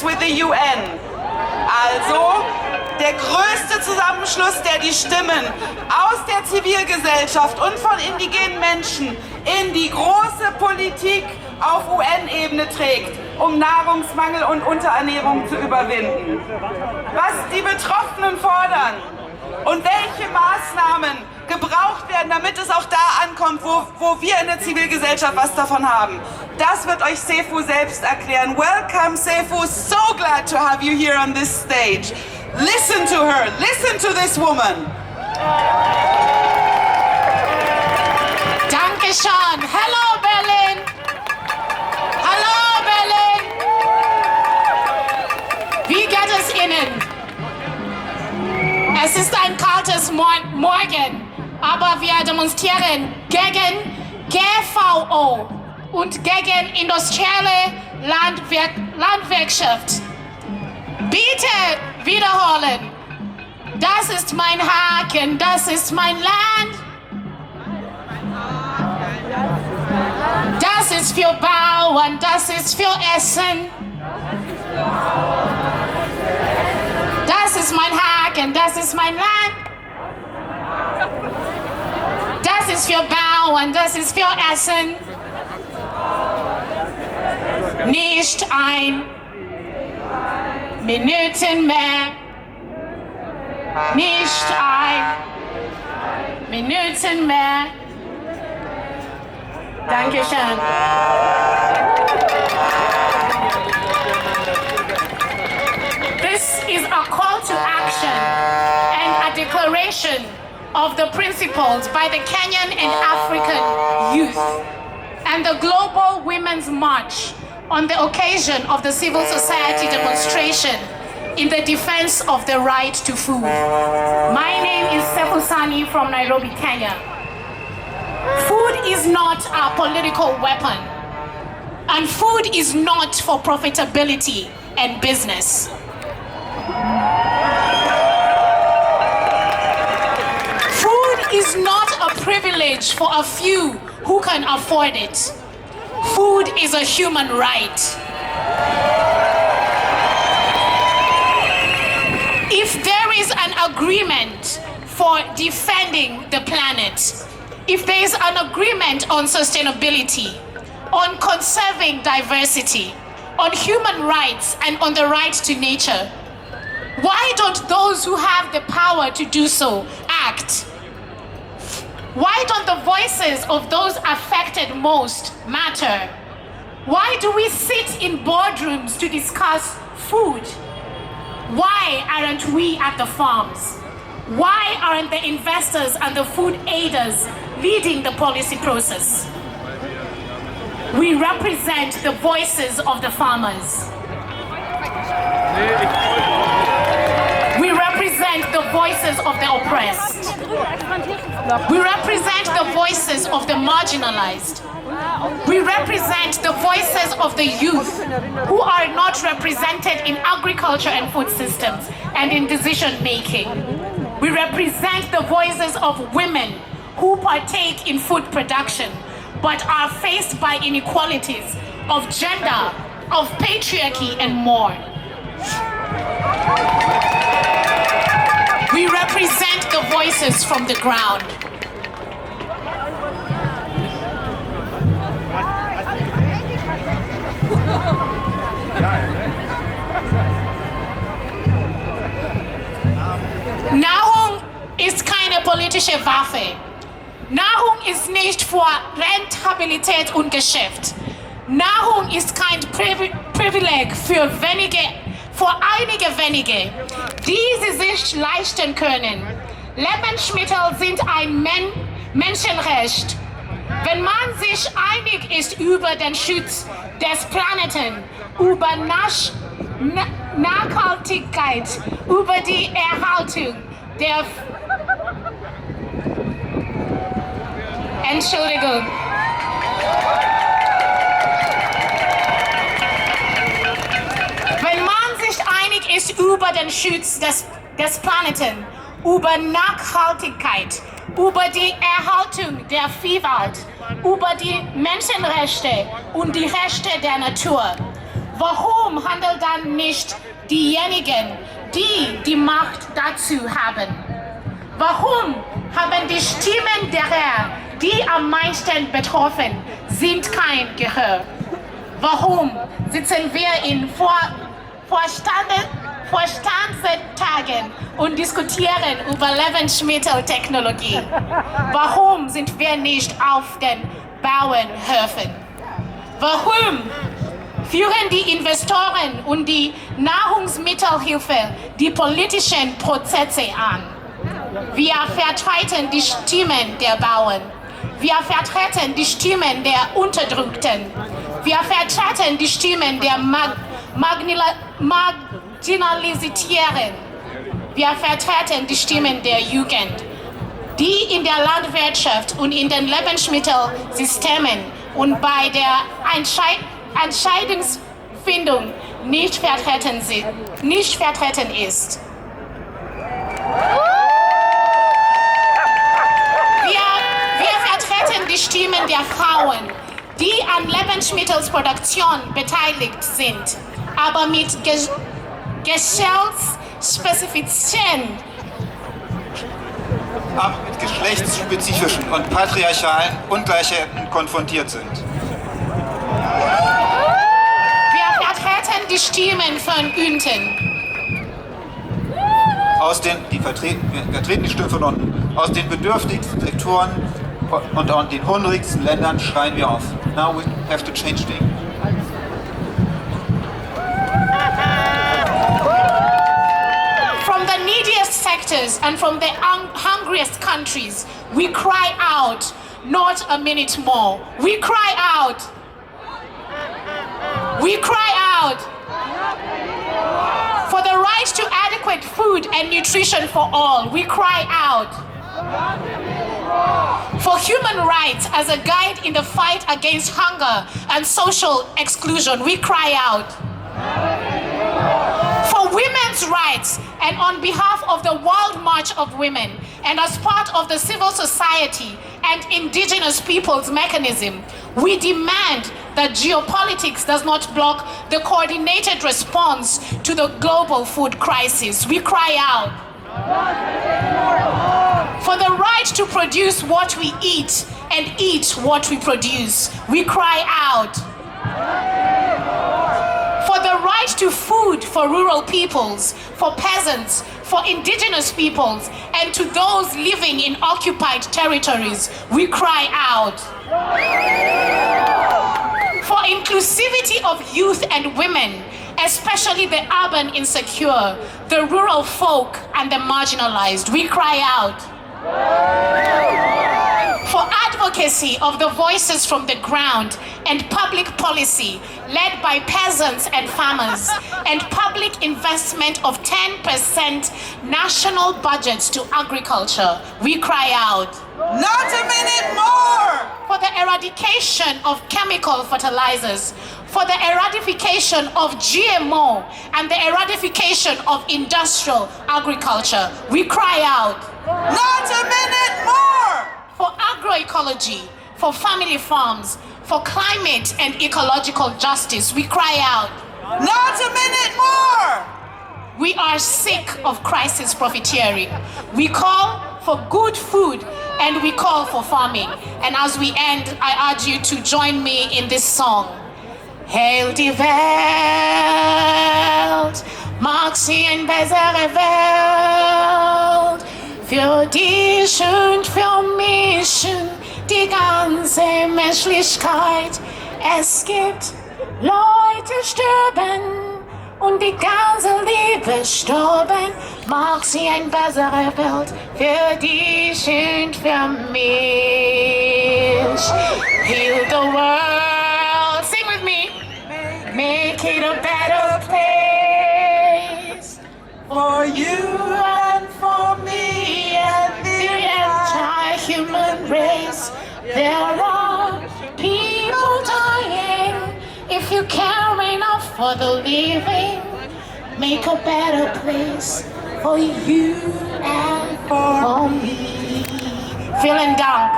partnerships with the UN. Also der größte Zusammenschluss, der die Stimmen aus der Zivilgesellschaft und von indigenen Menschen in die große Politik auf UN-Ebene trägt, um Nahrungsmangel und Unterernährung zu überwinden. Was die Betroffenen fordern und welche Maßnahmen gebraucht werden, damit es auch da ankommt, wo wir in der Zivilgesellschaft was davon haben. Das wird euch Sofu selbst erklären. Welcome, Sofu. So glad to have you here on this stage. Listen to her. Listen to this woman. Dankeschön. Hello, Berlin. Hallo, Berlin. Wie geht es Ihnen? Es ist ein kaltes Morgen, aber wir demonstrieren gegen GVO und gegen industrielle Landwirtschaft. Bitte wiederholen. Das ist mein Haken, das ist mein Land. Das ist für Bauern, das ist für Essen. Das ist mein Haken, das ist mein Land. Das ist für Bauern, das ist für Essen. Nicht ein Minuten mehr. Nicht ein Minuten mehr. Dankeschön. This is a call to action and a declaration of the principles by the Kenyan and African youth and the Global Women's March on the occasion of the civil society demonstration in the defense of the right to food. My name is Sofu Sani from Nairobi, Kenya. Food is not a political weapon, and food is not for profitability and business. Food is not a privilege for a few who can afford it. Food is a human right. If there is an agreement for defending the planet, if there is an agreement on sustainability, on conserving diversity, on human rights and on the right to nature, why don't those who have the power to do so act? Why don't the voices of those affected most matter? Why do we sit in boardrooms to discuss food? Why aren't we at the farms? Why aren't the investors and the food aiders leading the policy process? We represent the voices of the farmers. We represent the voices of the oppressed. We represent the voices of the marginalized. We represent the voices of the youth who are not represented in agriculture and food systems and in decision making. We represent the voices of women who partake in food production but are faced by inequalities of gender, of patriarchy, and more. We represent the voices from the ground. Nahrung ist keine politische Waffe. Nahrung ist nicht für Rentabilität und Geschäft. Nahrung ist kein Privileg für einige wenige, die sie sich leisten können. Lebensmittel sind ein Menschenrecht. Wenn man sich einig ist über den Schutz des Planeten, über Nachhaltigkeit, über die Erhaltung der Entschuldigung. Wenn man sich einig ist über den Schutz des Planeten, über Nachhaltigkeit, über die Erhaltung der Vielfalt, über die Menschenrechte und die Rechte der Natur, Warum handeln dann nicht diejenigen, die die Macht dazu haben? Warum haben die Stimmen derer, die am meisten betroffen sind, kein Gehör? Warum sitzen wir in Vorstandstagen und diskutieren über Lebensmitteltechnologie? Warum sind wir nicht auf den Bauernhöfen? Warum führen die Investoren und die Nahrungsmittelhilfe die politischen Prozesse an? Wir vertreten die Stimmen der Bauern. Wir vertreten die Stimmen der Unterdrückten. Wir vertreten die Stimmen der Marginalisierten. Wir vertreten die Stimmen der Jugend, die in der Landwirtschaft und in den Lebensmittelsystemen und bei der Entscheidungsfindung nicht vertreten ist. Wir vertreten die Stimmen der Frauen, die an Lebensmittelproduktion beteiligt sind, aber mit geschlechtsspezifischen und patriarchalen Ungleichheiten konfrontiert sind. Wir vertreten die Stimmen von unten. Wir vertreten die Stimmen von unten. Aus den bedürftigsten Sektoren und aus den hungrigsten Ländern schreien wir auf. Now we have to change things. From the neediest sectors and from the hungriest countries, we cry out, not a minute more. We cry out. We cry out for the right to adequate food and nutrition for all. We cry out for human rights as a guide in the fight against hunger and social exclusion. We cry out for women's rights, and on behalf of the World March of Women and as part of the civil society and indigenous peoples mechanism, we demand that geopolitics does not block the coordinated response to the global food crisis. We cry out for the right to produce what we eat and eat what we produce. We cry out for the right to food for rural peoples, for peasants, for indigenous peoples, and to those living in occupied territories. We cry out for inclusivity of youth and women, especially the urban insecure, the rural folk, and the marginalized. We cry out for advocacy of the voices from the ground and public policy led by peasants and farmers, and public investment of 10% national budgets to agriculture. We cry out. Not a minute more! For the eradication of chemical fertilizers, for the eradication of GMO, and the eradication of industrial agriculture. We cry out. Not a minute more! For agroecology, for family farms, for climate and ecological justice. We cry out. Not a minute more! We are sick of crisis profiteering. We call for good food and we call for farming. And as we end, I urge you to join me in this song. Heil die Welt, mag sie eine bessere Welt, für dich und für mich und die ganze Menschlichkeit. Es gibt Leute sterben und die ganze Liebe sterben, mag sie eine bessere Welt für dich und für mich. Heal the world, sing with me. Make it a better place for you and for me and the entire human race. There are people dying. If you care enough for the living, make a better place for you and for me. Vielen Dank.